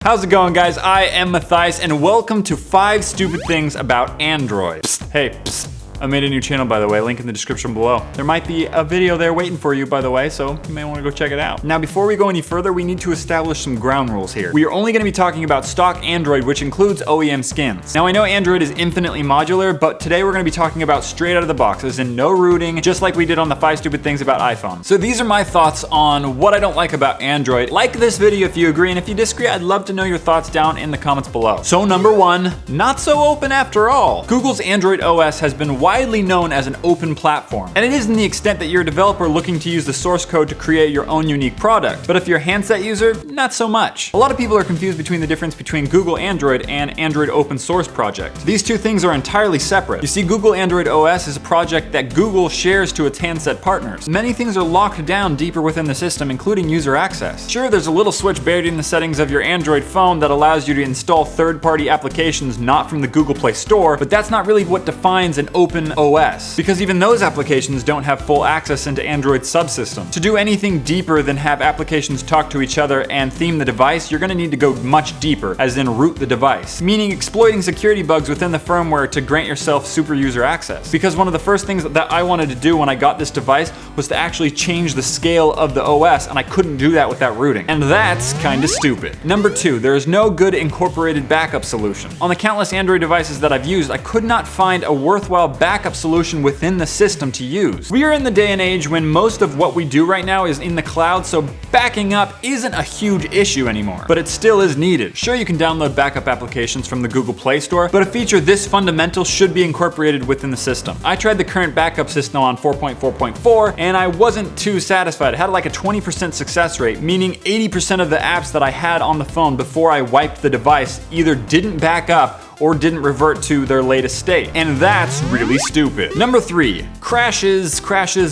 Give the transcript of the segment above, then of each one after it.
How's it going, guys? I am Matthias and welcome to 5 Stupid Things About Android. Psst, hey, psst. I made a new channel, by the way, link in the description below. There might be a video there waiting for you, by the way, so you may want to go check it out. Now, before we go any further, we need to establish some ground rules here. We are only going to be talking about stock Android, which includes OEM skins. Now, I know Android is infinitely modular, but today we're going to be talking about straight out of the box, as in no rooting, just like we did on the 5 Stupid Things About iPhone. So these are my thoughts on what I don't like about Android. Like this video if you agree, and if you disagree, I'd love to know your thoughts down in the comments below. So number 1, not so open after all. Google's Android OS has been widely known as an open platform. And it is in the extent that you're a developer looking to use the source code to create your own unique product. But if you're a handset user, not so much. A lot of people are confused between the difference between Google Android and Android open source project. These two things are entirely separate. You see, Google Android OS is a project that Google shares to its handset partners. Many things are locked down deeper within the system, including user access. Sure, there's a little switch buried in the settings of your Android phone that allows you to install third-party applications not from the Google Play Store, but that's not really what defines an open OS. Because even those applications don't have full access into Android subsystems. To do anything deeper than have applications talk to each other and theme the device, you're going to need to go much deeper, as in root the device. Meaning exploiting security bugs within the firmware to grant yourself super user access. Because one of the first things that I wanted to do when I got this device was to actually change the scale of the OS, and I couldn't do that without rooting. And that's kinda stupid. Number 2, there is no good incorporated backup solution. On the countless Android devices that I've used, I could not find a worthwhile backup solution within the system to use. We are in the day and age when most of what we do right now is in the cloud, so backing up isn't a huge issue anymore, but it still is needed. Sure, you can download backup applications from the Google Play Store, but a feature this fundamental should be incorporated within the system. I tried the current backup system on 4.4.4 and I wasn't too satisfied. It had like a 20% success rate, meaning 80% of the apps that I had on the phone before I wiped the device either didn't back up or didn't revert to their latest state. And that's really stupid. Number 3, crashes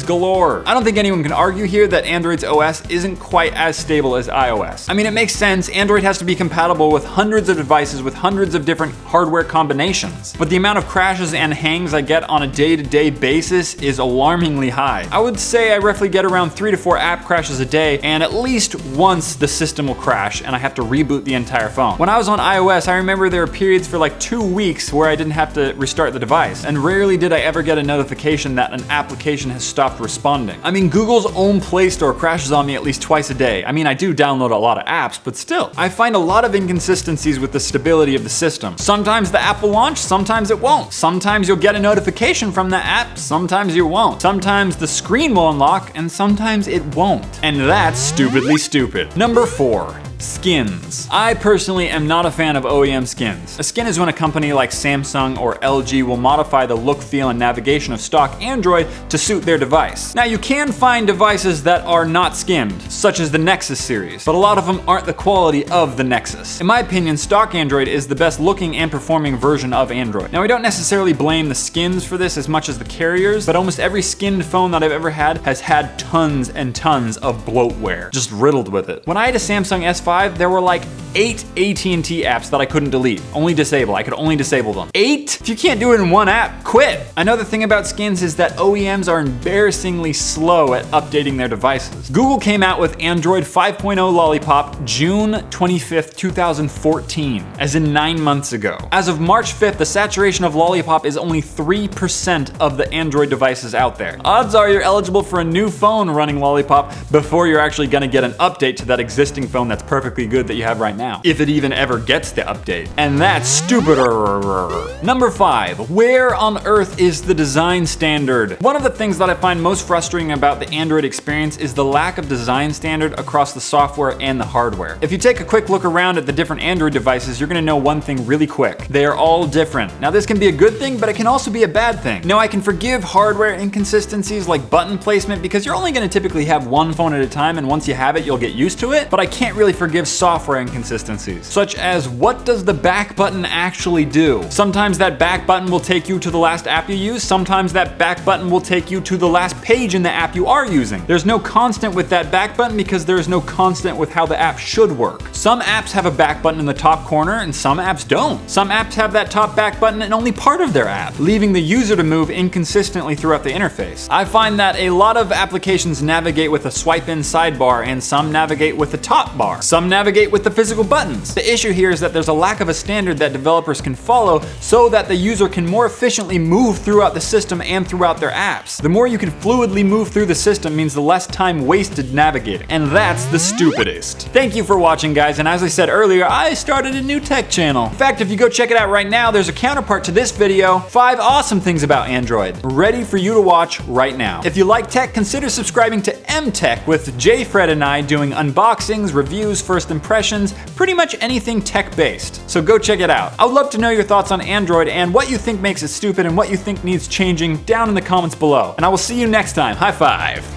galore. I don't think anyone can argue here that Android's OS isn't quite as stable as iOS. I mean, it makes sense. Android has to be compatible with hundreds of devices with hundreds of different hardware combinations. But the amount of crashes and hangs I get on a day-to-day basis is alarmingly high. I would say I roughly get around 3 to 4 app crashes a day, and at least once the system will crash and I have to reboot the entire phone. When I was on iOS, I remember there were periods for like 2 weeks where I didn't have to restart the device, and rarely did I ever get a notification that an application has stopped responding. I mean, Google's own Play Store crashes on me at least twice a day. I mean, I do download a lot of apps, but still. I find a lot of inconsistencies with the stability of the system. Sometimes the app will launch, sometimes it won't. Sometimes you'll get a notification from the app, sometimes you won't. Sometimes the screen will unlock, and sometimes it won't. And that's stupidly stupid. Number 4. Skins. I personally am not a fan of OEM skins. A skin is when a company like Samsung or LG will modify the look, feel, and navigation of stock Android to suit their device. Now, you can find devices that are not skimmed, such as the Nexus series, but a lot of them aren't the quality of the Nexus. In my opinion, stock Android is the best looking and performing version of Android. Now, I don't necessarily blame the skins for this as much as the carriers, but almost every skinned phone that I've ever had has had tons and tons of bloatware, just riddled with it. When I had a Samsung S5, there were like 8 AT&T apps that I couldn't delete, only disable. I could only disable them. 8? If you can't do it in one app, quit. Another thing about skins is that OEMs are embarrassingly slow at updating their devices. Google came out with Android 5.0 Lollipop June 25th, 2014, as in 9 months ago. As of March 5th, the saturation of Lollipop is only 3% of the Android devices out there. Odds are you're eligible for a new phone running Lollipop before you're actually gonna get an update to that existing phone that's perfectly good that you have right now, if it even ever gets the update. And that's stupider. Number 5, where on earth is the design standard? One of the things that I find most frustrating about the Android experience is the lack of design standard across the software and the hardware. If you take a quick look around at the different Android devices, you're gonna know one thing really quick. They are all different. Now, this can be a good thing, but it can also be a bad thing. Now, I can forgive hardware inconsistencies like button placement because you're only gonna typically have one phone at a time, and once you have it, you'll get used to it, but I can't really forgive software inconsistencies, such as what does the back button actually do? Sometimes that back button will take you to the last app you use, sometimes that back button will take you to the last page in the app you are using. There's no constant with that back button because there's no constant with how the app should work. Some apps have a back button in the top corner and some apps don't. Some apps have that top back button in only part of their app, leaving the user to move inconsistently throughout the interface. I find that a lot of applications navigate with a swipe in sidebar and some navigate with a top bar. Some Some navigate with the physical buttons. The issue here is that there's a lack of a standard that developers can follow so that the user can more efficiently move throughout the system and throughout their apps. The more you can fluidly move through the system means the less time wasted navigating. And that's the stupidest. Thank you for watching, guys, and as I said earlier, I started a new tech channel. In fact, if you go check it out right now, there's a counterpart to this video, 5 awesome things about Android, ready for you to watch right now. If you like tech, consider subscribing to M-Tech with Jay, Fred, and I doing unboxings, reviews, first impressions, pretty much anything tech-based. So go check it out. I would love to know your thoughts on Android and what you think makes it stupid and what you think needs changing down in the comments below. And I will see you next time. High five.